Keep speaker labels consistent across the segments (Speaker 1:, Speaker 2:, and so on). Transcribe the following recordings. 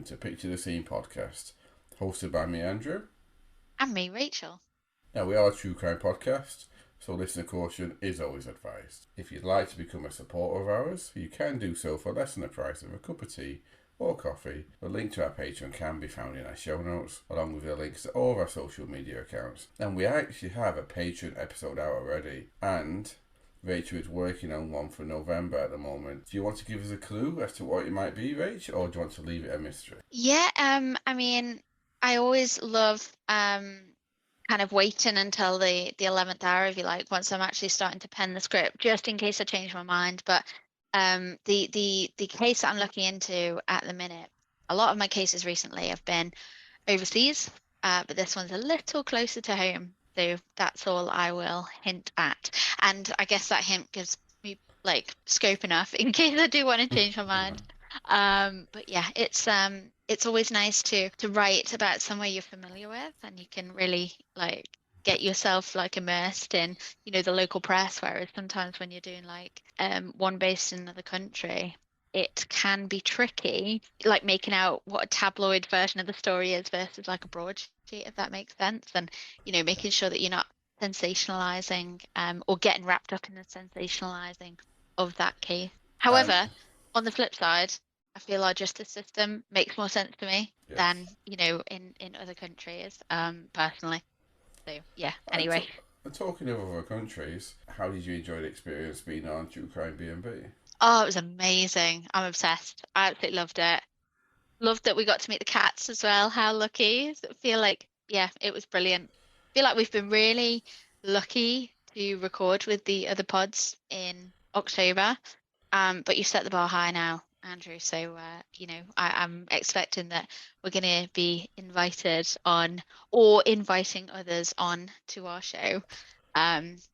Speaker 1: to Picture the Scene podcast, hosted by me, Andrew.
Speaker 2: And me, Rachel.
Speaker 1: Now, we are a true crime podcast, so listener caution is always advised. If you'd like to become a supporter of ours, you can do so for less than the price of a cup of tea or coffee. The link to our Patreon can be found in our show notes, along with the links to all of our social media accounts. And we actually have a Patreon episode out already, and Rachel is working on one for November at the moment. Do you want to give us a clue as to what it might be, Rach, or do you want to leave it a mystery?
Speaker 2: Yeah, I always love kind of waiting until the 11th hour, if you like, once I'm actually starting to pen the script, just in case I change my mind. But the case that I'm looking into at the minute, a lot of my cases recently have been overseas, but this one's a little closer to home. So that's all I will hint at. And I guess that hint gives me like scope enough in case I do want to change my mind. But yeah, it's always nice to write about somewhere you're familiar with and you can really like get yourself like immersed in, the local press, whereas sometimes when you're doing like one based in another country, it can be tricky, like making out what a tabloid version of the story is versus like a broadsheet, if that makes sense. And, making sure that you're not sensationalizing or getting wrapped up in the sensationalizing of that case.
Speaker 1: And
Speaker 2: However, on the flip side, I feel our justice system makes more sense to me
Speaker 1: yes.
Speaker 2: than, in other countries, personally. So yeah,
Speaker 1: And,
Speaker 2: anyway.
Speaker 1: talking of other countries, how did you enjoy the experience being on True Crime B&B?
Speaker 2: Oh, it was amazing. I'm obsessed. I absolutely loved it. Loved that we got to meet the cats as well. How lucky. I feel like, yeah, it was brilliant. Feel like we've been really lucky to record with the other pods in October. But you set the bar high now, Andrew. So, I'm expecting that we're going to be invited on or inviting others on to our show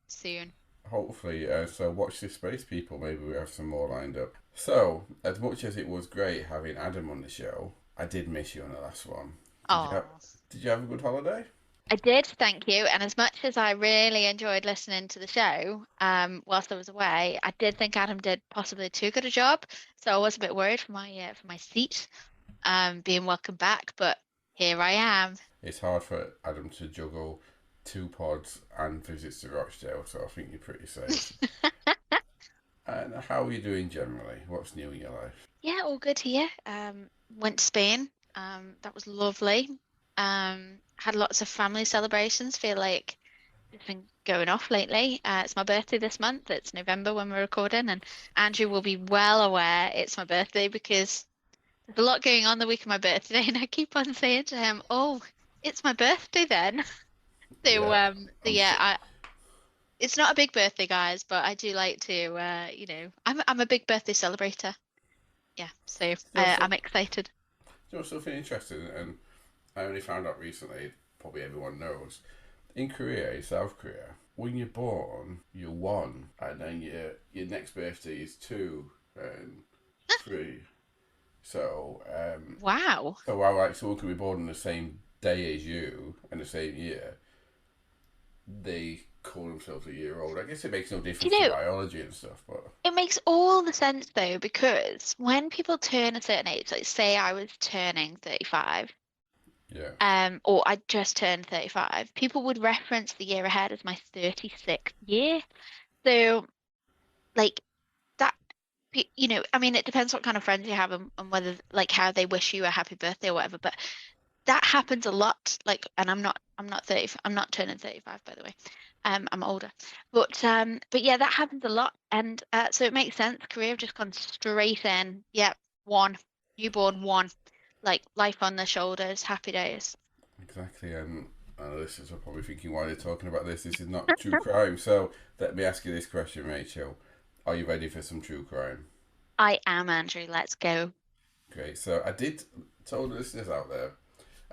Speaker 2: soon.
Speaker 1: Hopefully, so watch this space, people. Maybe we have some more lined up. So, as much as it was great having Adam on the show, I did miss you on the last one. Did you have
Speaker 2: Oh.
Speaker 1: Did you have a good holiday?
Speaker 2: I did, thank you. And as much as I really enjoyed listening to the show, whilst I was away, I did think Adam did possibly too good a job. So I was a bit worried for my seat, being welcome back. But here I am.
Speaker 1: It's hard for Adam to juggle two pods and visits to Rochdale, so I think you're pretty safe. And how are you doing generally? What's new in your life?
Speaker 2: Yeah, all good here. Went to Spain. That was lovely. Had lots of family celebrations. Feel like it's been going off lately. It's my birthday this month. It's November when we're recording, and Andrew will be well aware it's my birthday because there's a lot going on the week of my birthday, and I keep on saying to him, "Oh, it's my birthday then." So,
Speaker 1: Yeah, I'm
Speaker 2: yeah,
Speaker 1: so.
Speaker 2: it's not a big birthday, guys, but I do like to, I'm a big birthday celebrator. Yeah, so
Speaker 1: You know,
Speaker 2: I'm excited.
Speaker 1: something interesting, and I only found out recently. Probably everyone knows. In Korea, in South Korea, when you're born, you're one, and then your next birthday is two and three. So,
Speaker 2: Wow.
Speaker 1: so while like someone could be born on the same day as you and the same year, they call themselves a year old. I guess it makes no
Speaker 2: Do
Speaker 1: difference
Speaker 2: you
Speaker 1: to
Speaker 2: know,
Speaker 1: biology and stuff, but
Speaker 2: it makes all the sense though, because when people turn a certain age, like say I was turning 35,
Speaker 1: yeah,
Speaker 2: or I just turned 35, people would reference the year ahead as my 36th year. So, like that, I mean, it depends what kind of friends you have and whether, like, how they wish you a happy birthday or whatever. But that happens a lot. Like, and I'm not 30, I'm not turning 35, by the way. I'm older, but yeah, that happens a lot, and so it makes sense. Career have just gone straight in. Yep, one newborn, one, like life on their shoulders, happy days.
Speaker 1: exactly. And listeners are probably thinking why they're talking about this. This is not true crime. So let me ask you this question, Rachel. Are you ready for some true crime?
Speaker 2: I am Andrew. Let's go.
Speaker 1: Great. So I did tell the listeners out there.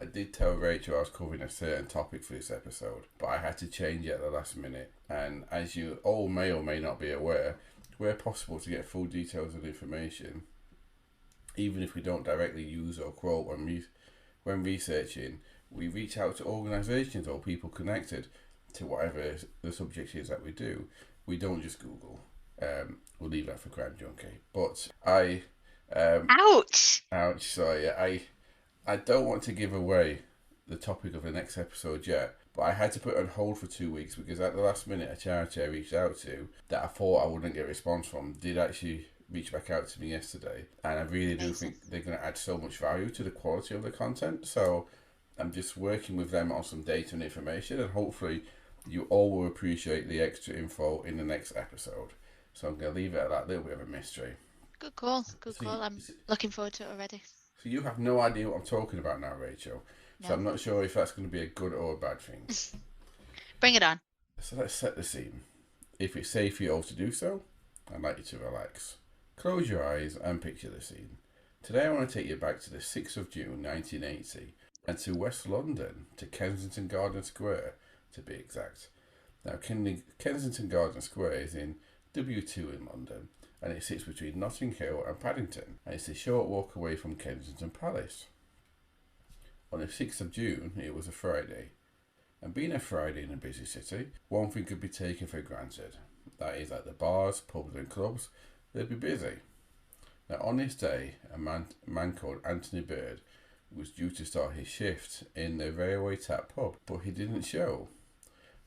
Speaker 1: I did tell Rachel I was covering a certain topic for this episode, but I had to change it at the last minute. And as you all may or may not be aware, where possible to get full details and information, even if we don't directly use or quote when researching, we reach out to organisations or people connected to whatever the subject is that we do. We don't just Google. We'll leave that for Crime Junkie. But I, um,
Speaker 2: Ouch.
Speaker 1: ouch, sorry, I don't want to give away the topic of the next episode yet, but I had to put it on hold for 2 weeks because at the last minute, a charity I reached out to that I thought I wouldn't get a response from did actually reach back out to me yesterday, and I really do
Speaker 2: Amazing.
Speaker 1: think they're going to add so much value to the quality of the content. So I'm just working with them on some data and information, and hopefully, you all will appreciate the extra info in the next episode. So I'm going to leave it at that little bit of a mystery.
Speaker 2: Good call. Good
Speaker 1: So,
Speaker 2: call. I'm looking forward to it already.
Speaker 1: so you have no idea what I'm talking about now, Rachel. So
Speaker 2: No.
Speaker 1: I'm not sure if that's going to be a good or a bad thing.
Speaker 2: Bring it on.
Speaker 1: So let's set the scene. If it's safe for you all to do so, I'd like you to relax. Close your eyes and picture the scene. Today I want to take you back to the 6th of June 1980 and to West London, to Kensington Garden Square to be exact. Now Kensington Garden Square is in W2 in London, and it sits between Notting Hill and Paddington, and it's a short walk away from Kensington Palace. On the 6th of June, it was a Friday, and being a Friday in a busy city, one thing could be taken for granted. That is that the bars, pubs and clubs, they'd be busy. Now on this day, a man called Anthony Bird was due to start his shift in the Railway Tap pub, but he didn't show.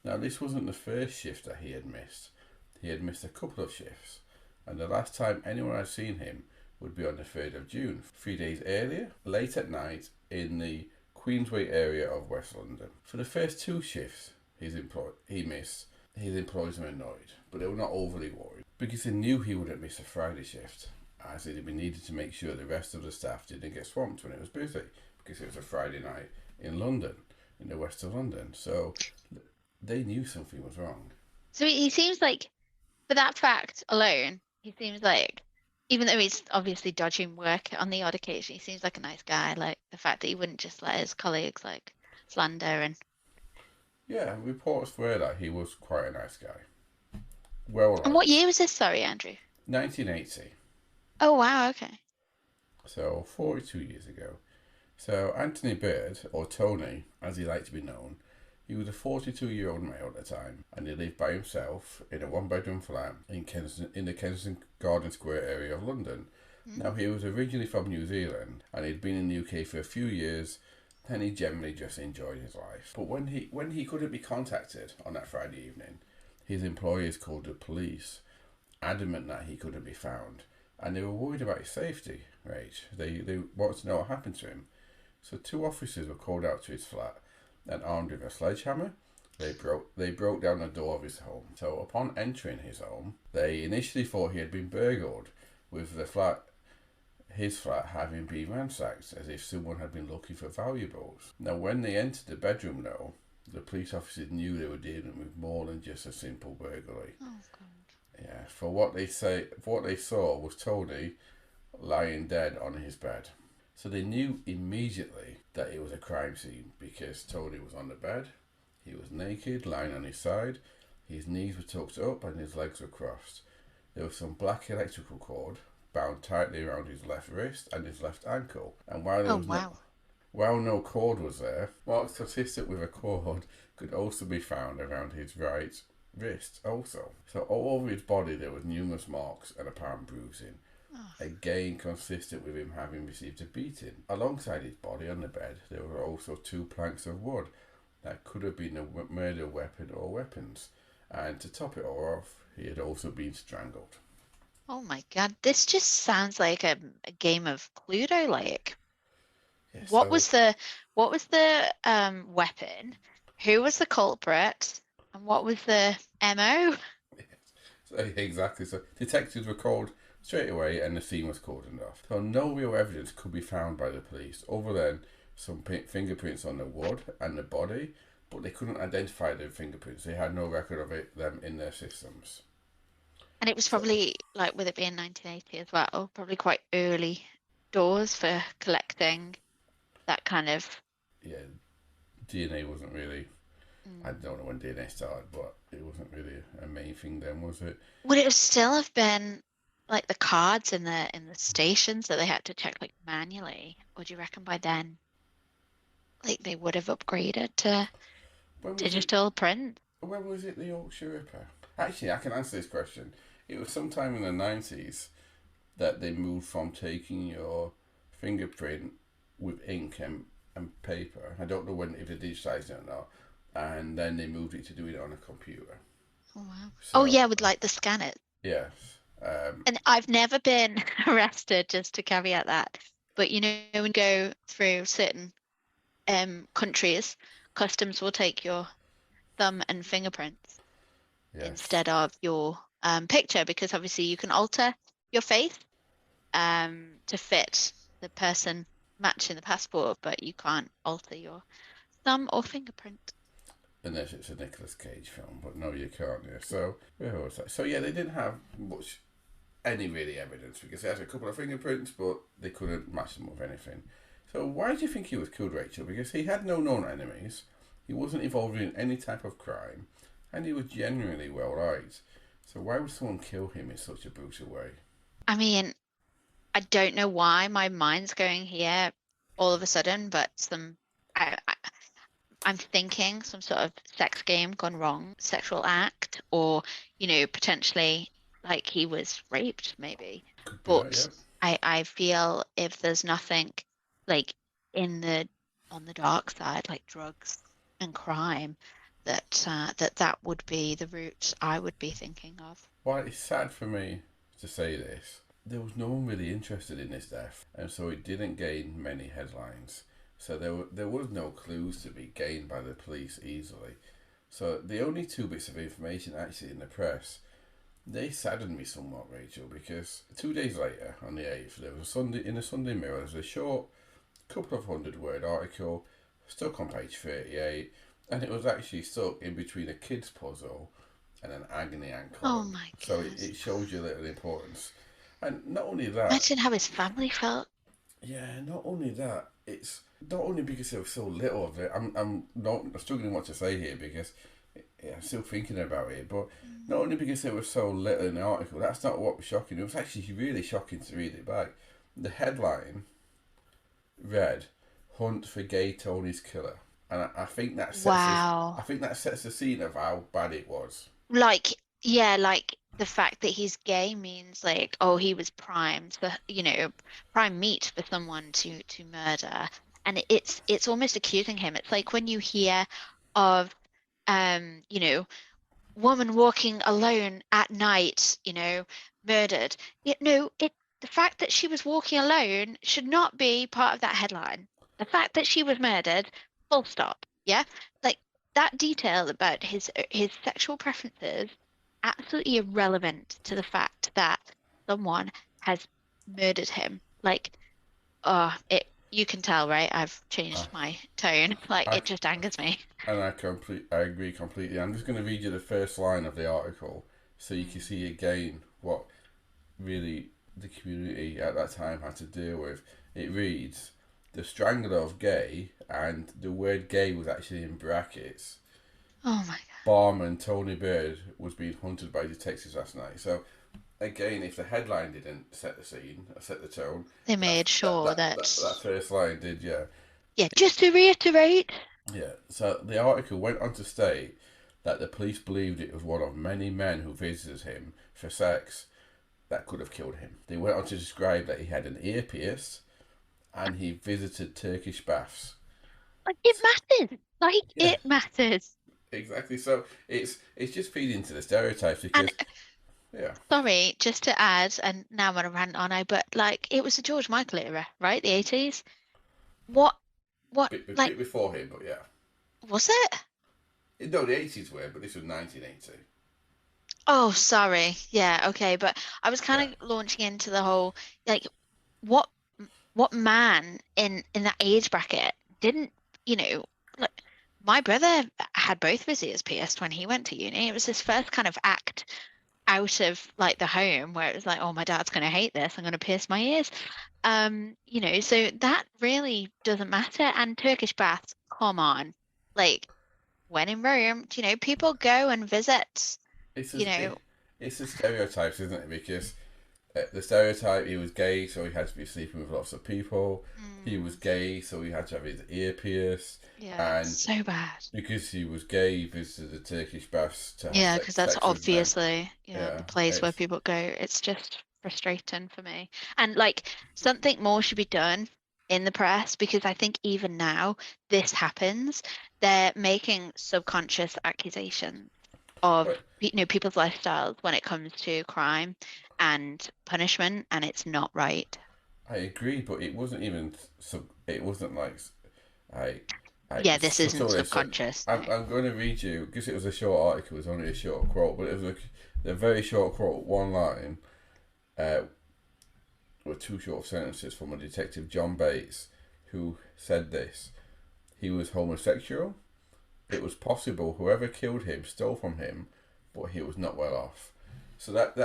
Speaker 1: Now this wasn't the first shift that he had missed. He had missed a couple of shifts, and the last time anyone had seen him would be on the 3rd of June, 3 days earlier, late at night in the Queensway area of West London. For the first two shifts he missed, his employees were annoyed, but they were not overly worried because they knew he wouldn't miss a Friday shift, as it had been needed to make sure the rest of the staff didn't get swamped when it was busy, because it was a Friday night in London, in the west of London. So they knew something was wrong.
Speaker 2: So he seems like, for that fact alone, he seems like, even though he's obviously dodging work on the odd occasion, he seems like a nice guy. Like the fact that he wouldn't just let his colleagues like slander and.
Speaker 1: Yeah, reports were that he was quite a nice guy. Well
Speaker 2: And what
Speaker 1: liked.
Speaker 2: year was this? Sorry, Andrew.
Speaker 1: 1980,
Speaker 2: Oh wow. Okay.
Speaker 1: so 42 years ago. So Anthony Bird, or Tony, as he liked to be known, he was a 42-year-old male at the time, and he lived by himself in a one-bedroom flat in the Kensington Garden Square area of London. Now he was originally from New Zealand, and he'd been in the UK for a few years, and he generally just enjoyed his life. But when he couldn't be contacted on that Friday evening, his employers called the police, adamant that he couldn't be found, and they were worried about his safety. Right? They wanted to know what happened to him. So two officers were called out to his flat and armed with a sledgehammer. They broke down the door of his home. So upon entering his home, they initially thought he had been burgled, with his flat having been ransacked, as if someone had been looking for valuables. Now when they entered the bedroom though, the police officers knew they were dealing with more than just a simple burglary.
Speaker 2: Oh god.
Speaker 1: Yeah, for what they saw was Tony lying dead on his bed. So they knew immediately that it was a crime scene because Tony was on the bed, he was naked, lying on his side, his knees were tucked up and his legs were crossed. There was some black electrical cord bound tightly around his left wrist and his left ankle. And
Speaker 2: Oh wow.
Speaker 1: while no cord was there, marks consistent with a cord could also be found around his right wrist also. So all over his body there was numerous marks and apparent bruising,
Speaker 2: Oh.
Speaker 1: again consistent with him having received a beating. Alongside his body on the bed, there were also two planks of wood that could have been a murder weapon or weapons. And to top it all off, he had also been strangled.
Speaker 2: Oh my god. This just sounds like a game of Cluedo. Like,
Speaker 1: Yeah,
Speaker 2: what
Speaker 1: so
Speaker 2: was the weapon? Who was the culprit? And what was the MO?
Speaker 1: exactly. So detectives were called straight away, and the scene was cordoned off. So no real evidence could be found by the police, other than some fingerprints on the wood and the body, but they couldn't identify the fingerprints. They had no record of them in their systems.
Speaker 2: And it was
Speaker 1: So
Speaker 2: probably like, with it being 1980 as well, probably quite early doors for collecting that kind of.
Speaker 1: yeah, DNA wasn't really. I
Speaker 2: Mm.
Speaker 1: don't know when DNA started, but it wasn't really a main thing then, was it?
Speaker 2: Would it still have been like the cards in the stations that they had to check like manually? Or do you reckon by then like they would have upgraded to
Speaker 1: When was it?
Speaker 2: digital print?
Speaker 1: When was it the Yorkshire Ripper? Actually, I can answer this question. It was sometime in the 90s that they moved from taking your fingerprint with ink and paper. I don't know when if they digitized it or not. And then they moved it to doing it on a computer.
Speaker 2: Oh wow. Oh
Speaker 1: So
Speaker 2: yeah, with like the scanners.
Speaker 1: yes,
Speaker 2: And I've never been arrested, just to caveat that. But you know, when you go through certain countries, customs will take your thumb and fingerprints
Speaker 1: yes.
Speaker 2: instead of your picture, because obviously you can alter your face to fit the person matching the passport, but you can't alter your thumb or fingerprint.
Speaker 1: Unless it's a Nicolas Cage film, but no, you can't. Yeah. So where was that? So yeah, they didn't have much any really evidence because they had a couple of fingerprints, but they couldn't match them with anything. So why do you think he was killed, Rachel? Because he had no known enemies, he wasn't involved in any type of crime, and he was genuinely well liked. So why would someone kill him in such a brutal way?
Speaker 2: I mean, I don't know why my mind's going here all of a sudden, but I'm thinking some sort of sex game gone wrong, sexual act, or, potentially like he was raped, maybe.
Speaker 1: Could be that, yeah.
Speaker 2: But I feel if there's nothing like in the on the dark side, like drugs and crime, that would be the route I would be thinking of.
Speaker 1: Well, it's sad for me to say this. There was no one really interested in this death, and so it didn't gain many headlines. So there was no clues to be gained by the police easily. So the only two bits of information actually in the press, they saddened me somewhat, Rachel, because 2 days later, on the 8th, there was in a Sunday Mirror, there was a short, couple of hundred-word article stuck on page 38, and it was actually stuck in between a kid's puzzle and an agony aunt
Speaker 2: Oh
Speaker 1: column.
Speaker 2: my
Speaker 1: So
Speaker 2: goodness.
Speaker 1: it shows you a little importance. And not only that,
Speaker 2: Imagine how his family felt.
Speaker 1: yeah, not only that, it's not only because there was so little of it. I'm not I'm struggling what to say here because yeah, I'm still thinking about it. But not only because there was so little in the article, that's not what was shocking. It was actually really shocking to read it back. The headline read, "Hunt for Gay Tony's Killer," and I think that sets this. I
Speaker 2: Wow.
Speaker 1: think that sets the scene of how bad it was.
Speaker 2: Like, yeah, like the fact that he's gay means like, oh, he was primed for, prime meat for someone to murder. And it's almost accusing him. It's like when you hear of um, you know, woman walking alone at night, murdered. No, the fact that she was walking alone should not be part of that headline. The fact that she was murdered, full stop. Yeah, like that detail about his sexual preferences, absolutely irrelevant to the fact that someone has murdered him. Like, you can tell, right? I've
Speaker 1: I,
Speaker 2: changed my tone. Like,
Speaker 1: I,
Speaker 2: it just angers me.
Speaker 1: and I agree completely. I'm just going to read you the first line of the article so you can
Speaker 2: Mm.
Speaker 1: see again what really the community at that time had to deal with. It reads, "The strangler of gay," and the word "gay" was actually in brackets.
Speaker 2: Oh my
Speaker 1: Barman Tony Bird was being hunted by detectives last night. So again, if the headline didn't set the scene or set the tone,
Speaker 2: They
Speaker 1: that
Speaker 2: made sure that,
Speaker 1: that first line did, yeah.
Speaker 2: yeah, just to reiterate.
Speaker 1: Yeah, so the article went on to state that the police believed it was one of many men who visited him for sex that could have killed him. They went on to describe that he had an ear pierce and he visited Turkish baths.
Speaker 2: Like, it matters. Like,
Speaker 1: Yeah,
Speaker 2: it matters.
Speaker 1: exactly. So it's just feeding into the stereotypes
Speaker 2: And
Speaker 1: because yeah,
Speaker 2: sorry, just to add, and now I'm gonna rant on I, but like, it was the George Michael era, right? The 80s. What, like,
Speaker 1: bit before him, but yeah.
Speaker 2: was it?
Speaker 1: No, the 80s were, but this was 1980.
Speaker 2: Oh, sorry. Yeah, okay. But I was
Speaker 1: Yeah,
Speaker 2: kind of launching into the whole, like, what, what man in that age bracket didn't, you know, like, my brother had both of his ears pierced when he went to uni. It was his first kind of act out of like the home where it was like, oh, my dad's going to hate this. I'm going to pierce my ears. So that really doesn't matter. And Turkish baths, come on. Like when in Rome, people go and visit,
Speaker 1: it's
Speaker 2: you
Speaker 1: just
Speaker 2: know,
Speaker 1: it's the stereotypes, isn't it? Because the stereotype, he was gay, so he had to be sleeping with lots of people. He was
Speaker 2: mm,
Speaker 1: gay, so he had to have his ear pierced,
Speaker 2: yeah, it's
Speaker 1: and
Speaker 2: so bad.
Speaker 1: because he was gay, he visited the Turkish baths to have
Speaker 2: Yeah, because that's
Speaker 1: sex with men.
Speaker 2: obviously, the
Speaker 1: Yeah,
Speaker 2: place where
Speaker 1: it's
Speaker 2: people go. It's just frustrating for me. And like something more should be done. in the press because I think even now this happens. They're making subconscious accusations of
Speaker 1: But
Speaker 2: people's lifestyles when it comes to crime and punishment, and it's not right.
Speaker 1: I agree, but it wasn't even it wasn't like I
Speaker 2: Yeah, this isn't
Speaker 1: subtly. So
Speaker 2: subconscious. No.
Speaker 1: I'm going to read you because it was a short article. It was only a short quote, but it was a very short quote, one line, uh, with two short sentences from a detective, John Bates, who said this: he was homosexual. It was possible whoever killed him stole from him, but he was not well off. So that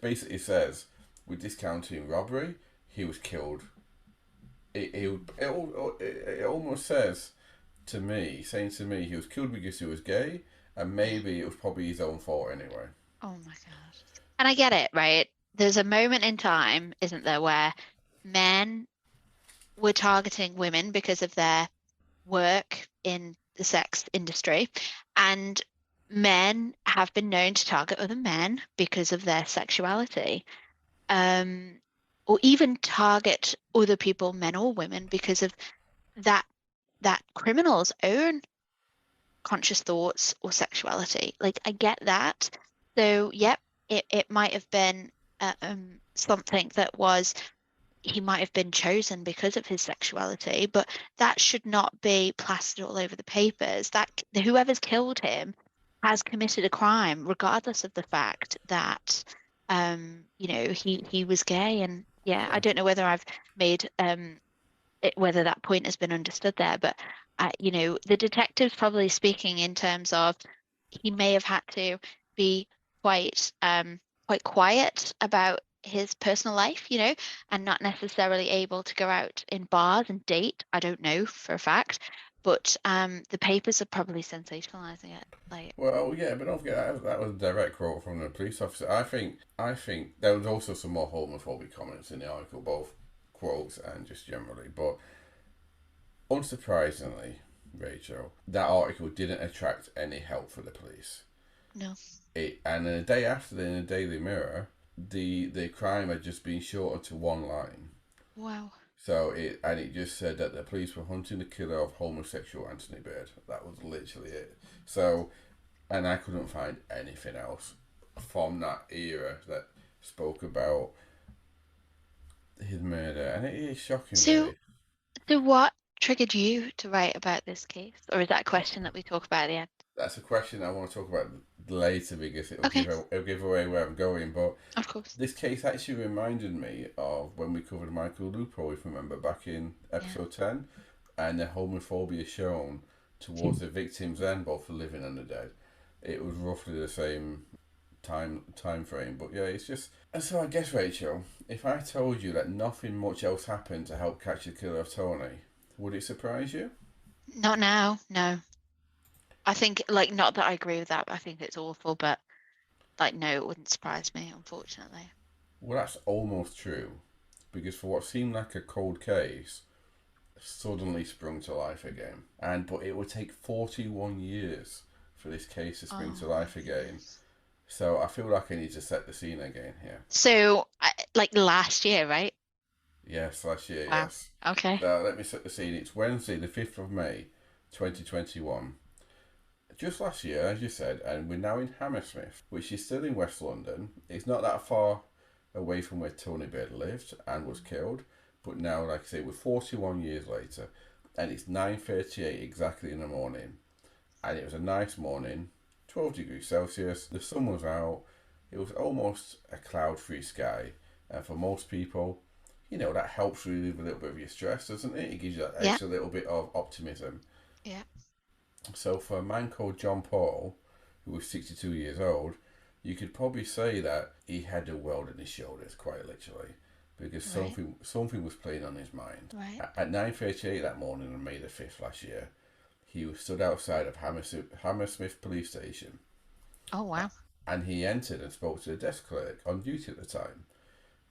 Speaker 1: basically says, with discounting robbery, he was killed. It almost says to me, saying to me, he was killed because he was gay, and
Speaker 2: Yeah.
Speaker 1: maybe it was probably his own fault anyway.
Speaker 2: Oh my gosh. And I get it, right? There's a moment in time, isn't there, where men were targeting women because of their work in the sex industry, and men have been known to target other men because of their sexuality, um, or even target other people, men or women, because of that criminal's own conscious thoughts or sexuality. Like I get that. So, yep, it might have been something that was he might have been chosen because of his sexuality, but that should not be plastered all over the papers. That whoever's killed him has committed a crime, regardless of the fact that he was gay. And yeah, I
Speaker 1: Yeah.
Speaker 2: don't know whether I've made whether that point has been understood there, but the detective's probably speaking in terms of he may have had to be quite quiet about his personal life, and not necessarily able to go out in bars and date. I don't know for a fact, but the papers are probably sensationalizing it. Like,
Speaker 1: Well, yeah, but don't forget that was a direct quote from the police officer. I think there was also some more homophobic comments in the article, both quotes and just generally. But unsurprisingly, Rachel, that article didn't attract any help for the police.
Speaker 2: no,
Speaker 1: And the day after, in the Daily Mirror, the crime had just been shortened to one line.
Speaker 2: wow.
Speaker 1: It just said that the police were hunting the killer of homosexual Anthony Bird. That was literally it. So, and I couldn't find anything else from that era that spoke about his murder, and it is shocking,
Speaker 2: So,
Speaker 1: really.
Speaker 2: so what triggered you to write about this case, or is that a question that we talk about at the end?
Speaker 1: That's a question I want to talk about later because
Speaker 2: Okay,
Speaker 1: it'll give away where I'm going. But
Speaker 2: of course.
Speaker 1: this case actually reminded me of when we covered Michael Lupo, if you remember, back in
Speaker 2: Yeah.
Speaker 1: episode 10, and the homophobia shown towards the victims then, both the living and the dead. It was roughly the same time frame, but yeah, it's just. And so I guess, Rachel, if I told you that nothing much else happened to help catch the killer of Tony, would it surprise you?
Speaker 2: Not now, no. I think like not that I agree with that, but I think it's awful, but like no, it wouldn't surprise me, unfortunately.
Speaker 1: Well, that's almost true, because for what seemed like a cold case, suddenly sprung to life again. But it would take 41 years for this case to spring to
Speaker 2: Oh my
Speaker 1: life again.
Speaker 2: goodness.
Speaker 1: So I feel like I need to set the scene again here.
Speaker 2: So, like last year, right?
Speaker 1: Yes, last year,
Speaker 2: Wow.
Speaker 1: yes.
Speaker 2: Okay.
Speaker 1: So let me set the scene. It's Wednesday, the 5th of May, 2021. Just last year, as you said, and we're now in Hammersmith, which is still in West London. It's not that far away from where Tony Bird lived and was killed, but now, like I say, we're 41 years later, and it's 9:38 exactly in the morning, and it was a nice morning, 12 degrees Celsius. The sun was out. It was almost a cloud-free sky, and for most people, that helps relieve a little bit of your stress, doesn't it? It gives you that
Speaker 2: Yeah.
Speaker 1: extra little bit of optimism.
Speaker 2: Yeah.
Speaker 1: So for a man called John Paul, who was 62 years old, you could probably say that he had a world on his shoulders, quite literally, because
Speaker 2: Right.
Speaker 1: something was playing on his mind.
Speaker 2: Right.
Speaker 1: At 9:38 that morning on May the 5th last year, he was stood outside of Hammersmith Police Station,
Speaker 2: Oh wow.
Speaker 1: and he entered and spoke to the desk clerk on duty at the time.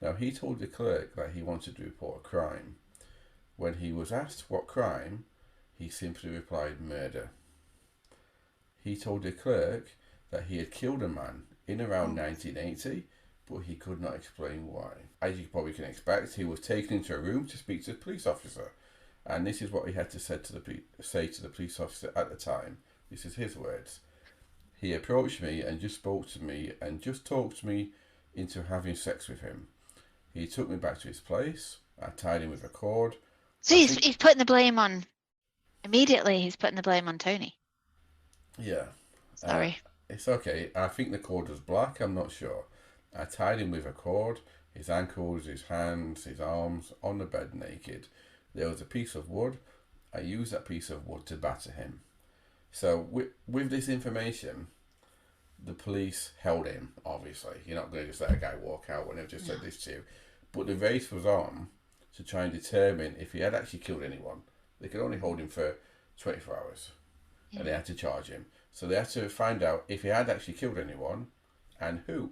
Speaker 1: Now he told the clerk that he wanted to report a crime. When he was asked what crime, he simply replied murder. He told the clerk that he had killed a man in around
Speaker 2: Oh.
Speaker 1: 1980 but he could not explain why. As you probably can expect, he was taken into a room to speak to a police officer, and this is what he had to say to the police officer at the time. This is his words. He approached me and just spoke to me and just talked me into having sex with him. He took me back to his place. I tied him with a cord.
Speaker 2: So
Speaker 1: I
Speaker 2: he's
Speaker 1: think,
Speaker 2: he's putting the blame on immediately. He's putting the blame on Tony.
Speaker 1: yeah, uh,
Speaker 2: Sorry.
Speaker 1: it's okay. I think the cord was black. I'm not sure. I tied him with a cord. His ankles, his hands, his arms on the bed naked. There was a piece of wood. I used that piece of wood to batter him. So with this information, the police held him. Obviously, you're not going to just let a guy walk out when they've just
Speaker 2: No.
Speaker 1: said this to you. But the race was on to try and determine if he had actually killed anyone. They could only hold him for 24 hours, and they
Speaker 2: Yeah.
Speaker 1: had to charge him. So they had to find out if he had actually killed anyone and who,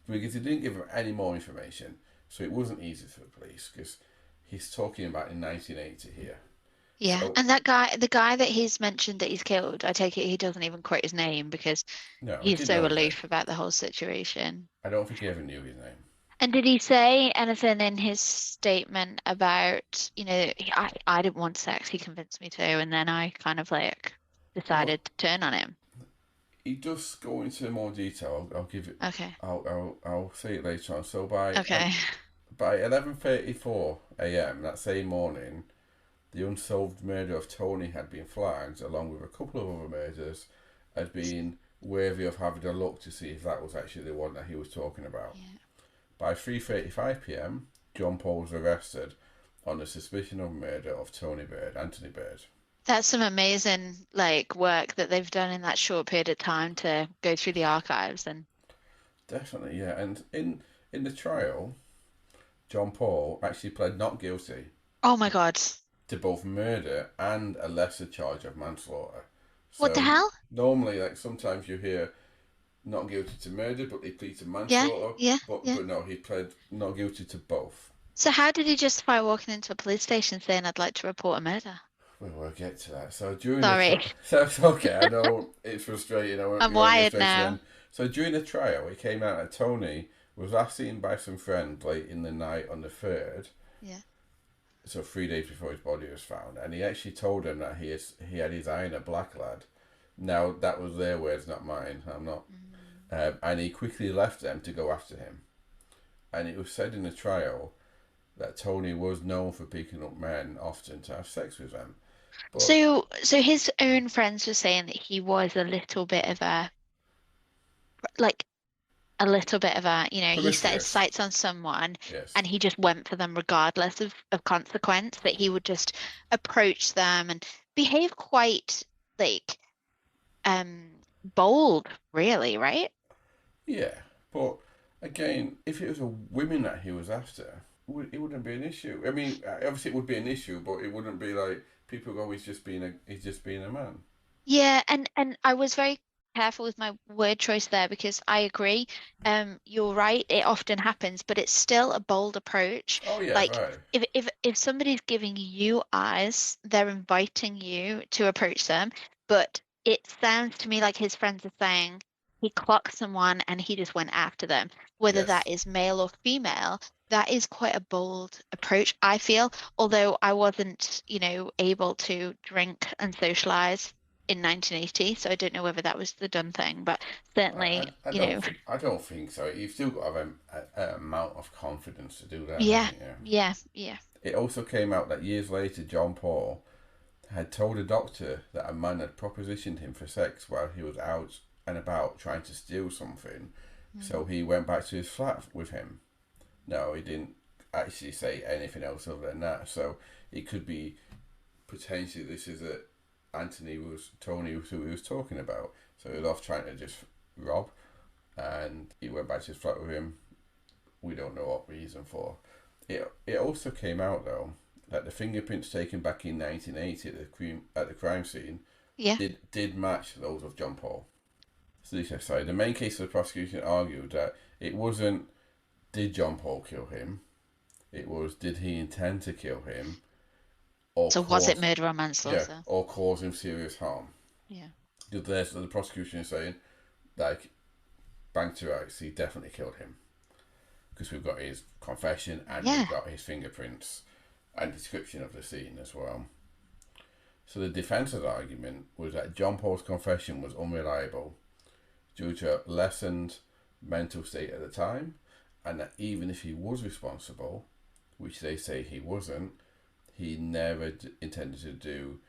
Speaker 1: because he didn't give them any more information. So it wasn't easy for the police because he's talking about in 1980 here.
Speaker 2: Yeah.
Speaker 1: So
Speaker 2: And that guy, the guy that he's mentioned that he's killed, I take it he doesn't even quote his name because
Speaker 1: no, he
Speaker 2: he's
Speaker 1: didn't
Speaker 2: so
Speaker 1: know his name.
Speaker 2: aloof about the whole situation.
Speaker 1: I don't think he ever knew his name.
Speaker 2: And did he say anything in his statement about, I didn't want sex, he convinced me to, and then I kind of like
Speaker 1: Well,
Speaker 2: decided to turn on him.
Speaker 1: he does go into more detail. I'll give it.
Speaker 2: Okay.
Speaker 1: I'll say it later on. So
Speaker 2: Okay.
Speaker 1: by 11:34 a.m. that same morning, the unsolved murder of Tony had been flagged, along with a couple of other murders, as being worthy of having a look to see if that was actually the one that he was talking about.
Speaker 2: Yeah.
Speaker 1: By 3:35 p.m., John Paul was arrested on the suspicion of murder of Anthony Bird.
Speaker 2: That's some amazing like work that they've done in that short period of time to go through the archives and
Speaker 1: Definitely, yeah. And in the trial, John Paul actually pled not guilty
Speaker 2: oh my God.
Speaker 1: to both murder and a lesser charge of manslaughter.
Speaker 2: What the
Speaker 1: So
Speaker 2: hell?
Speaker 1: normally, like sometimes you hear not guilty to murder, but they plead to
Speaker 2: Yeah,
Speaker 1: manslaughter.
Speaker 2: yeah,
Speaker 1: But
Speaker 2: yeah.
Speaker 1: but no, he pled not guilty to both.
Speaker 2: So how did he justify walking into a police station saying I'd like to report a murder?
Speaker 1: We'll get to that. So during the
Speaker 2: Sorry.
Speaker 1: so it's okay. I know it's frustrating.
Speaker 2: I'm
Speaker 1: You're on your
Speaker 2: wired
Speaker 1: station
Speaker 2: now.
Speaker 1: end. So during the trial, it came out that Tony was last seen by some friends late in the night on the third.
Speaker 2: Yeah.
Speaker 1: So 3 days before his body was found, and he actually told them that he had his eye on a black lad. Now that was their words, not mine. I'm not.
Speaker 2: Mm.
Speaker 1: And he quickly left them to go after him. And it was said in the trial that Tony was known for picking up men often to have sex with them. But
Speaker 2: So his own friends were saying that he was a little bit of a like a little bit of a, he set his
Speaker 1: promiscuous,
Speaker 2: sights on someone
Speaker 1: yes.
Speaker 2: and he just went for them regardless of consequence, that he would just approach them and behave quite like um bold, really, right?
Speaker 1: Yeah, but again, if it was a women that he was after, it wouldn't be an issue. I mean, obviously it would be an issue, but it wouldn't be like people go, he's just being a man.
Speaker 2: Yeah, and I was very careful with my word choice there because I agree. You're right, it often happens, but it's still a bold approach.
Speaker 1: Oh yeah,
Speaker 2: Like
Speaker 1: right.
Speaker 2: if somebody's giving you eyes, they're inviting you to approach them, but it sounds to me like his friends are saying he clocked someone and he just went after them. Whether that
Speaker 1: Yes.
Speaker 2: is male or female, that is quite a bold approach, I feel. Although I wasn't, able to drink and socialize in 1980, so I don't know whether that was the done thing, but certainly,
Speaker 1: I don't think so. You've still got to have an amount of confidence to do that,
Speaker 2: yeah,
Speaker 1: haven't you?
Speaker 2: yeah, yeah.
Speaker 1: It also came out that years later, John Paul had told a doctor that a man had propositioned him for sex while he was out and about trying to steal something. So
Speaker 2: Mm.
Speaker 1: he went back to his flat with him. No, he didn't actually say anything else other than that. So it could be potentially this is a Tony who he was talking about. So he was off trying to just rob, and he went back to his flat with him. We don't know what reason for. It also came out though that the fingerprints taken back in 1980 at the crime scene
Speaker 2: Yeah.
Speaker 1: did match those of John Paul. So the main case of the prosecution argued that it wasn't did John Paul kill him, it was did he intend to kill him or
Speaker 2: So was it
Speaker 1: cause
Speaker 2: murder or
Speaker 1: yeah
Speaker 2: manslaughter?
Speaker 1: or cause him serious harm.
Speaker 2: Yeah.
Speaker 1: The prosecution is saying like bang to rights, he definitely killed him because we've got his confession and
Speaker 2: Yeah.
Speaker 1: we've got his fingerprints and description of the scene as well. So the defence's argument was that John Paul's confession was unreliable due to a lessened mental state at the time, and that even if he was responsible, which they say he wasn't, he never intended to do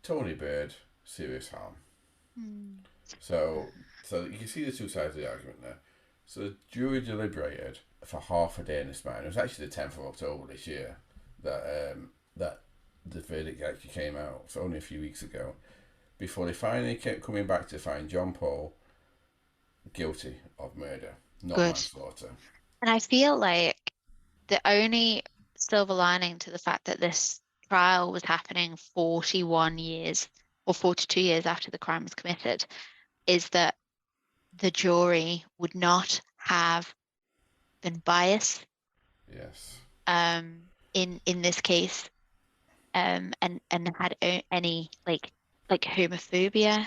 Speaker 1: Tony Bird serious harm.
Speaker 2: Mm.
Speaker 1: So, so you can see the two sides of the argument there. So the jury deliberated for half a day in this matter. It was actually the 10th of October this year that the verdict actually came out. So only a few weeks ago, before they finally kept coming back to find John Paul guilty of murder, not
Speaker 2: Good.
Speaker 1: manslaughter.
Speaker 2: And I feel like the only silver lining to the fact that this trial was happening 41 years or 42 years after the crime was committed is that the jury would not have been biased
Speaker 1: Yes.
Speaker 2: in this case, and had any like homophobia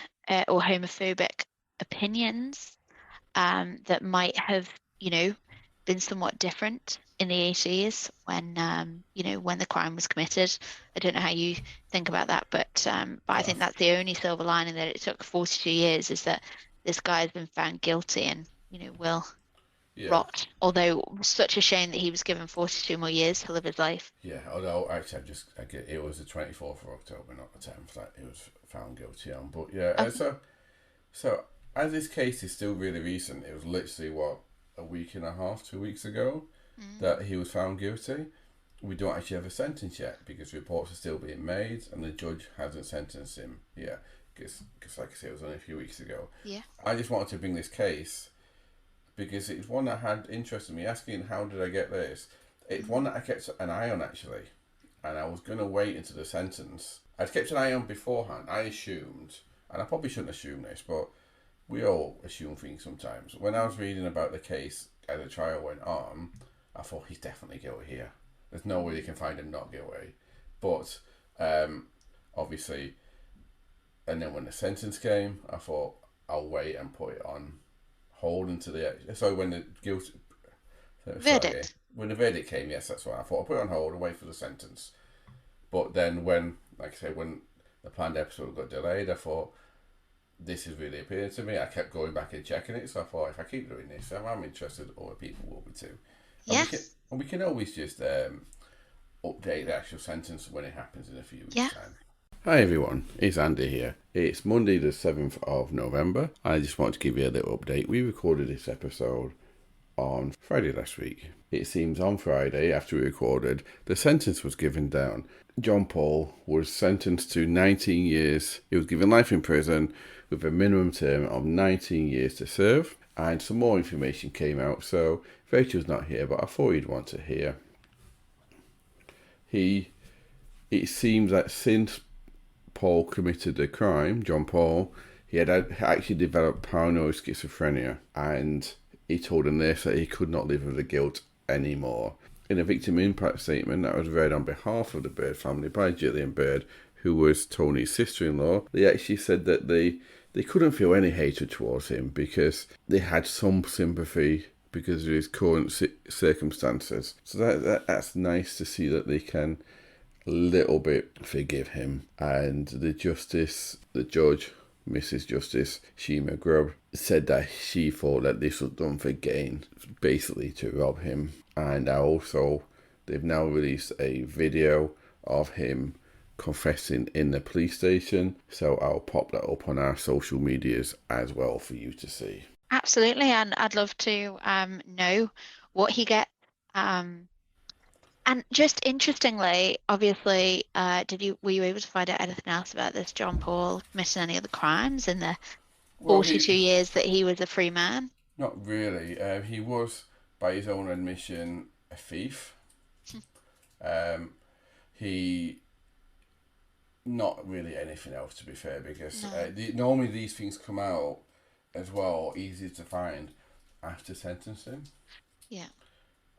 Speaker 2: or homophobic opinions that might have, been somewhat different in the 80s when, when the crime was committed. I don't know how you think about that, but I
Speaker 1: But
Speaker 2: think that's the only silver lining, that it took 42 years, is that this guy has been found guilty and, will
Speaker 1: yeah,
Speaker 2: rot. Although such a shame that he was given 42 more years to live his life.
Speaker 1: yeah. Although actually, I get it was the 24th of October, not the 10th, that he was found guilty on. But yeah,
Speaker 2: Okay.
Speaker 1: so as this case is still really recent, it was literally what, a week and a half, 2 weeks ago
Speaker 2: Mm.
Speaker 1: that he was found guilty. We don't actually have a sentence yet because reports are still being made and the judge hasn't sentenced him yet. Because, like I said, it was only a few weeks ago.
Speaker 2: Yeah.
Speaker 1: I just wanted to bring this case because it's one that had interested me. Asking how did I get this? It's one
Speaker 2: Mm.
Speaker 1: that I kept an eye on actually, and I was gonna wait until the sentence. I'd kept an eye on beforehand. I assumed, and I probably shouldn't assume this, but we all assume things sometimes. When I was reading about the case as the trial went on, I thought he's definitely guilty here. There's no way they can find him not guilty. But obviously, and then when the sentence came, I thought I'll wait and put it on hold until the when the guilt sorry
Speaker 2: Verdict.
Speaker 1: when the verdict came. Yes, that's what I thought. I'll put it on hold and wait for the sentence. But then when, like I say, when the planned episode got delayed, I thought this is really appealing to me. I kept going back and checking it, so I thought if I keep doing this, I'm interested. Other people will be too, and we can
Speaker 2: Yes.
Speaker 1: and we can always just update the actual sentence when it happens in a few weeks'
Speaker 2: Yeah.
Speaker 1: time. Hi everyone, it's Andy here. It's Monday the 7th of November. I just want to give you a little update. We recorded this episode on Friday last week. It seems on Friday, after we recorded, the sentence was given down. John Paul was sentenced to 19 years. He was given life in prison with a minimum term of 19 years to serve. And some more information came out, so Rachel's not here, but I thought you'd want to hear. It seems that since Paul committed the crime, John Paul, he had actually developed paranoid schizophrenia, and he told a nurse that he could not live with the guilt anymore. In a victim impact statement that was read on behalf of the Bird family by Gillian Bird, who was Tony's sister-in-law, they actually said that they couldn't feel any hatred towards him because they had some sympathy because of his current circumstances. So that's nice to see that they can a little bit forgive him. And the judge, Mrs. Justice Shima Grubb, said that she thought that this was done for gain, basically to rob him. And also, they've now released a video of him confessing in the police station. So I'll pop that up on our social medias as well for you to see.
Speaker 2: Absolutely, and I'd love to know what he gets. Um, and just interestingly, obviously, were you able to find out anything else about this John Paul committing any other crimes in the
Speaker 1: Well,
Speaker 2: 42 years that he was a free man?
Speaker 1: not really. He was, by his own admission, a thief. Um, he not really anything else, to be fair, because
Speaker 2: No.
Speaker 1: normally these things come out as well, easy to find after sentencing.
Speaker 2: Yeah.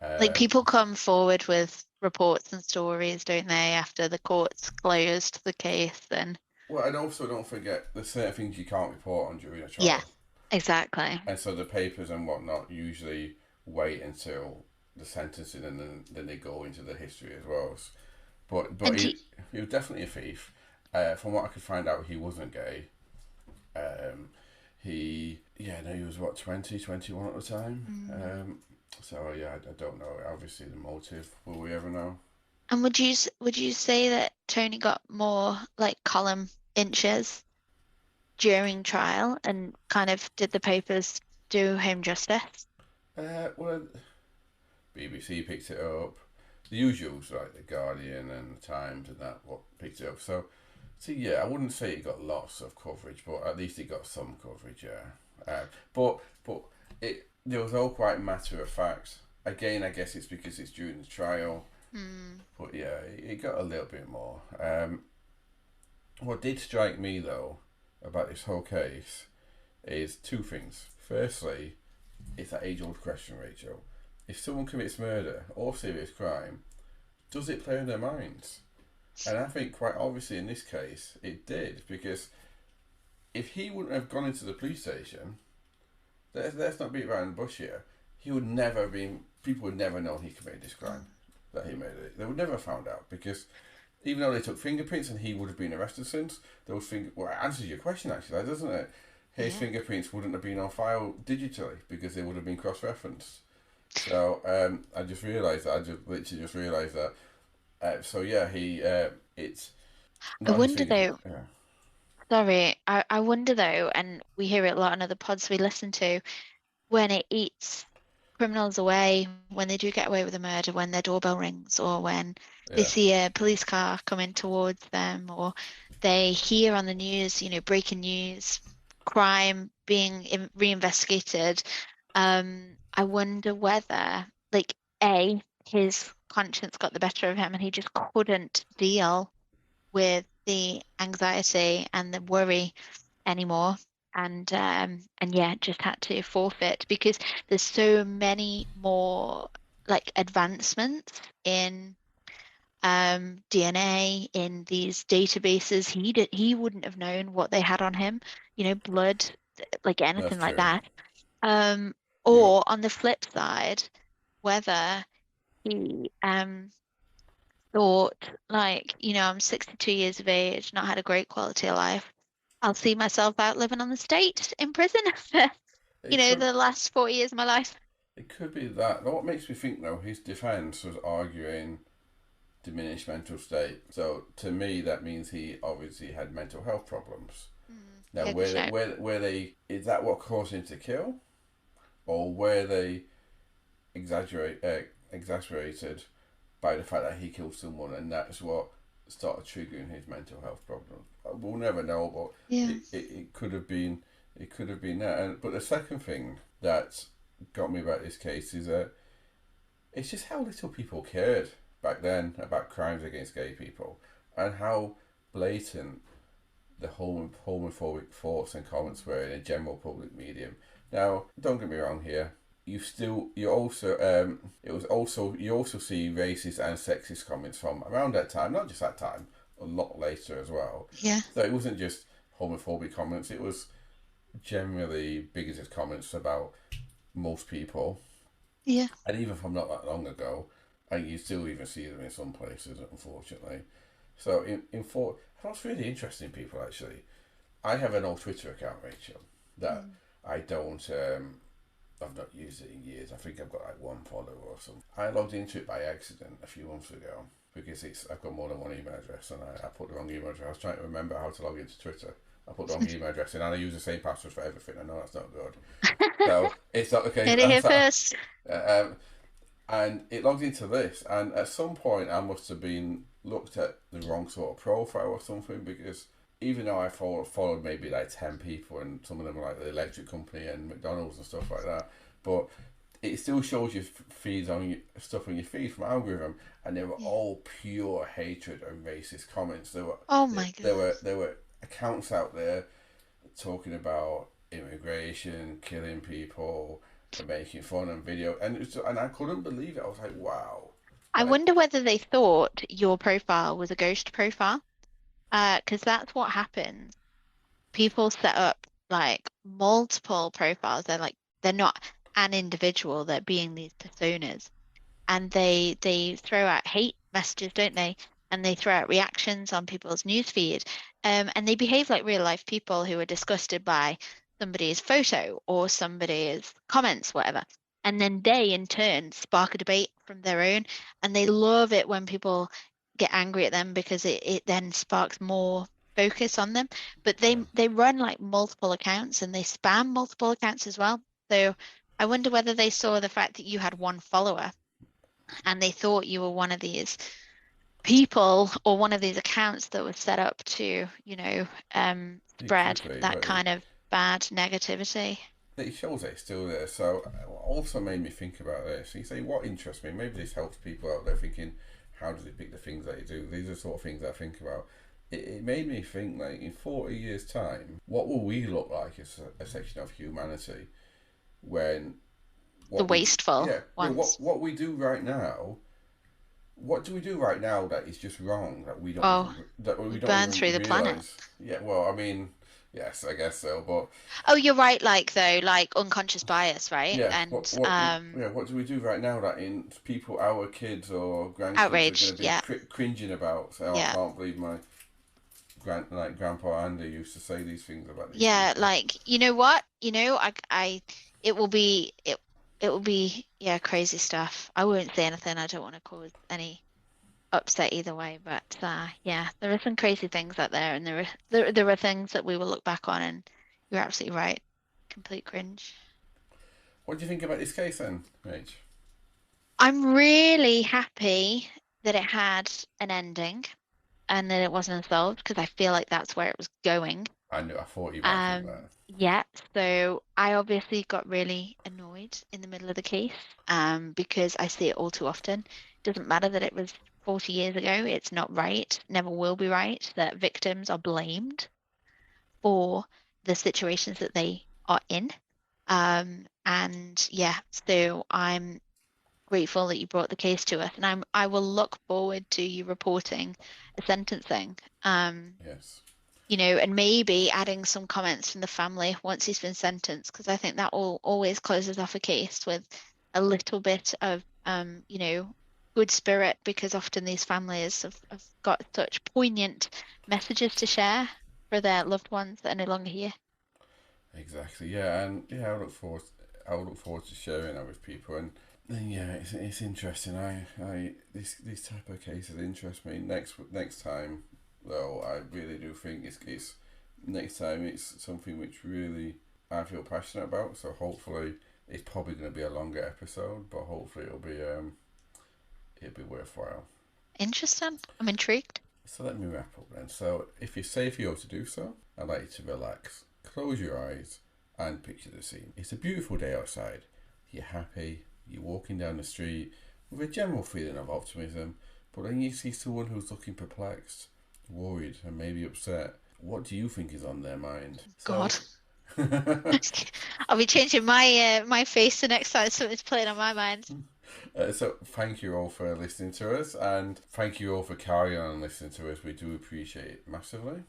Speaker 2: Like
Speaker 1: Um,
Speaker 2: people come forward with reports and stories, don't they, after the court's closed the case, and
Speaker 1: well, and also don't forget there's certain things you can't report on during a
Speaker 2: yeah,
Speaker 1: trial.
Speaker 2: Exactly.
Speaker 1: And so the papers and whatnot usually wait until the sentencing, and then they go into the history as well. But
Speaker 2: And
Speaker 1: he was definitely a thief. From what I could find out, he wasn't gay. Yeah, no, he was what, 20, 21 at the time.
Speaker 2: mm,
Speaker 1: So yeah, I don't know. Obviously, the motive, will we ever know?
Speaker 2: and would you say that Tony got more like column inches during trial and kind of did the papers do him justice?
Speaker 1: Well, BBC picked it up. The usuals, like the Guardian and the Times and that, what picked it up. So yeah, I wouldn't say it got lots of coverage, but at least it got some coverage. Yeah, but it there was all quite matter of fact. Again, I guess it's because it's during the trial.
Speaker 2: Mm,
Speaker 1: But yeah, it got a little bit more. What did strike me though about this whole case is two things. Firstly, it's that age old question, Rachel. If someone commits murder or serious crime, does it play in their minds? And I think quite obviously in this case it did, because if he wouldn't have gone into the police station, let's not beat around the bush here. He would never have been. People would never know he committed this crime.
Speaker 2: mm,
Speaker 1: That he made it. They would never have found out, because even though they took fingerprints and he would have been arrested since, those well, it answers your question actually, doesn't it? His
Speaker 2: yeah.
Speaker 1: fingerprints wouldn't have been on file digitally because they would have been cross-referenced. So I just realised that. I just literally just realised that. So yeah, it's
Speaker 2: I
Speaker 1: not his
Speaker 2: wonder
Speaker 1: fingerprint.
Speaker 2: though,
Speaker 1: Yeah,
Speaker 2: sorry, I wonder though, and we hear it a lot in other pods we listen to, when it eats criminals away, when they do get away with a murder, when their doorbell rings, or when they
Speaker 1: yeah,
Speaker 2: see a police car coming towards them, or they hear on the news, breaking news, crime being reinvestigated. I wonder whether, like, A, his conscience got the better of him and he just couldn't deal with the anxiety and the worry anymore. And yeah, just had to forfeit because there's so many more like advancements in DNA in these databases. He wouldn't have known what they had on him, blood, like
Speaker 1: that's
Speaker 2: anything like
Speaker 1: true.
Speaker 2: that. Um,
Speaker 1: You,
Speaker 2: or on the flip side, whether he thought like, I'm 62 years of age, not had a great quality of life. I'll see myself out living on the state in prison for,
Speaker 1: it could
Speaker 2: the last 40 years of my life.
Speaker 1: it could be that. What makes me think though, his defence was arguing diminished mental state. So to me, that means he obviously had mental health problems. Now,
Speaker 2: Yeah, good shout.
Speaker 1: where they is that what caused him to kill, or were they exaggerated by the fact that he killed someone, and that's what started triggering his mental health problems? We'll never know, but
Speaker 2: Yeah.
Speaker 1: it could have been that. And but the second thing that got me about this case is that it's just how little people cared back then about crimes against gay people, and how blatant the homophobic thoughts and comments were in a general public medium. Now, don't get me wrong here. You also you also see racist and sexist comments from around that time, not just that time, a lot later as well.
Speaker 2: Yeah.
Speaker 1: So it wasn't just homophobic comments; it was generally bigoted comments about most people,
Speaker 2: Yeah.
Speaker 1: and even from not that long ago, and you still even see them in some places, unfortunately. So what's really interesting, people actually. I have an old Twitter account, Rachel, that
Speaker 2: Mm.
Speaker 1: I don't. I've not used it in years. I think I've got like one follower or something. I logged into it by accident a few months ago because I've got more than one email address, and I put the wrong email address. I was trying to remember how to log into Twitter. I put the wrong email address in, and I use the same password for everything. I know that's not good. So it's not the case.
Speaker 2: Heard it here first.
Speaker 1: Um, and it logged into this, and at some point I must have been looked at the wrong sort of profile or something, because even though I followed maybe like 10 people, and some of them were like the electric company and McDonald's and stuff like that, but it still shows you feeds on your stuff on your feed from algorithm, and they were
Speaker 2: Yeah.
Speaker 1: all pure hatred and racist comments.
Speaker 2: Oh my God.
Speaker 1: There were accounts out there talking about immigration, killing people, and making fun and video, and and I couldn't believe it. I was like, wow,
Speaker 2: I
Speaker 1: like
Speaker 2: wonder whether they thought your profile was a ghost profile. Because that's what happens. People set up like multiple profiles. They're not an individual, they're being these personas. And they throw out hate messages, don't they? And they throw out reactions on people's newsfeed. And they behave like real life people who are disgusted by somebody's photo or somebody's comments, whatever. And then they in turn spark a debate from their own. And they love it when people get angry at them because it then sparks more focus on them. But
Speaker 1: Yeah.
Speaker 2: they run like multiple accounts and they spam multiple accounts as well. So I wonder whether they saw the fact that you had one follower and they thought you were one of these people or one of these accounts that was set up to,
Speaker 1: It
Speaker 2: spread
Speaker 1: could be,
Speaker 2: that
Speaker 1: but
Speaker 2: kind of bad negativity.
Speaker 1: it shows that it's still there. So also made me think about this. You say, what interests me? Maybe this helps people out there thinking, how does it pick the things that you do? These are the sort of things I think about. It made me think, like, in 40 years' time, what will we look like as a section of humanity when
Speaker 2: The
Speaker 1: what we
Speaker 2: wasteful ones.
Speaker 1: what we do right now, what do we do right now that is just wrong,
Speaker 2: Oh,
Speaker 1: that
Speaker 2: we
Speaker 1: we don't
Speaker 2: burn
Speaker 1: even
Speaker 2: through the planet.
Speaker 1: realize? Yeah, well, I mean, yes, I guess so, but
Speaker 2: Oh, you're right, like though, like unconscious bias, right?
Speaker 1: yeah,
Speaker 2: And
Speaker 1: what do we do right now that in people, our kids or grandkids are going
Speaker 2: outrage,
Speaker 1: to be
Speaker 2: yeah.
Speaker 1: cringing about? So, oh, I
Speaker 2: Yeah.
Speaker 1: can't believe my grandpa Andy used to say these things about these
Speaker 2: Yeah,
Speaker 1: people.
Speaker 2: like you know what? It will be it will be yeah, crazy stuff. I won't say anything. I don't want to cause any upset either way, but yeah, there are some crazy things out there, and there are things that we will look back on, and you're absolutely right. Complete cringe.
Speaker 1: What do you think about this case then, Rach?
Speaker 2: I'm really happy that it had an ending and that it wasn't solved because I feel like that's where it was going.
Speaker 1: I thought you might think that.
Speaker 2: Yeah, so I obviously got really annoyed in the middle of the case, because I see it all too often. It doesn't matter that it was 40 years ago, it's not right, never will be right, that victims are blamed for the situations that they are in. And yeah, so I'm grateful that you brought the case to us, and I will look forward to you reporting a sentencing.
Speaker 1: Yes.
Speaker 2: And maybe adding some comments from the family once he's been sentenced, because I think that all always closes off a case with a little bit of, good spirit, because often these families have got such poignant messages to share for their loved ones that are no longer here.
Speaker 1: Exactly. Yeah, and yeah, I would look forward to sharing that with people, and yeah, it's interesting. I these type of cases interest me. Next time, though, I really do think it's next time it's something which really I feel passionate about. So hopefully, it's probably going to be a longer episode, but hopefully it'll be worthwhile.
Speaker 2: Interesting. I'm intrigued.
Speaker 1: So let me wrap up then. So if it's safe for you to do so, I'd like you to relax, close your eyes, and picture the scene. It's a beautiful day outside. You're happy, you're walking down the street with a general feeling of optimism, but then you see someone who's looking perplexed, worried, and maybe upset. What do you think is on their mind?
Speaker 2: God.
Speaker 1: So,
Speaker 2: I'll be changing my face the next time something's playing on my mind.
Speaker 1: so thank you all for listening to us, and thank you all for carrying on and listening to us. We do appreciate it massively.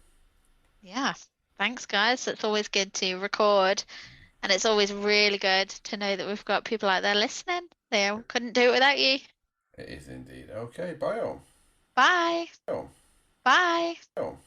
Speaker 2: Yeah. Thanks, guys. It's always good to record, and it's always really good to know that we've got people out there listening. They couldn't do it without you.
Speaker 1: It is indeed. Okay, bye all.
Speaker 2: Bye.
Speaker 1: Bye
Speaker 2: Bye.
Speaker 1: all.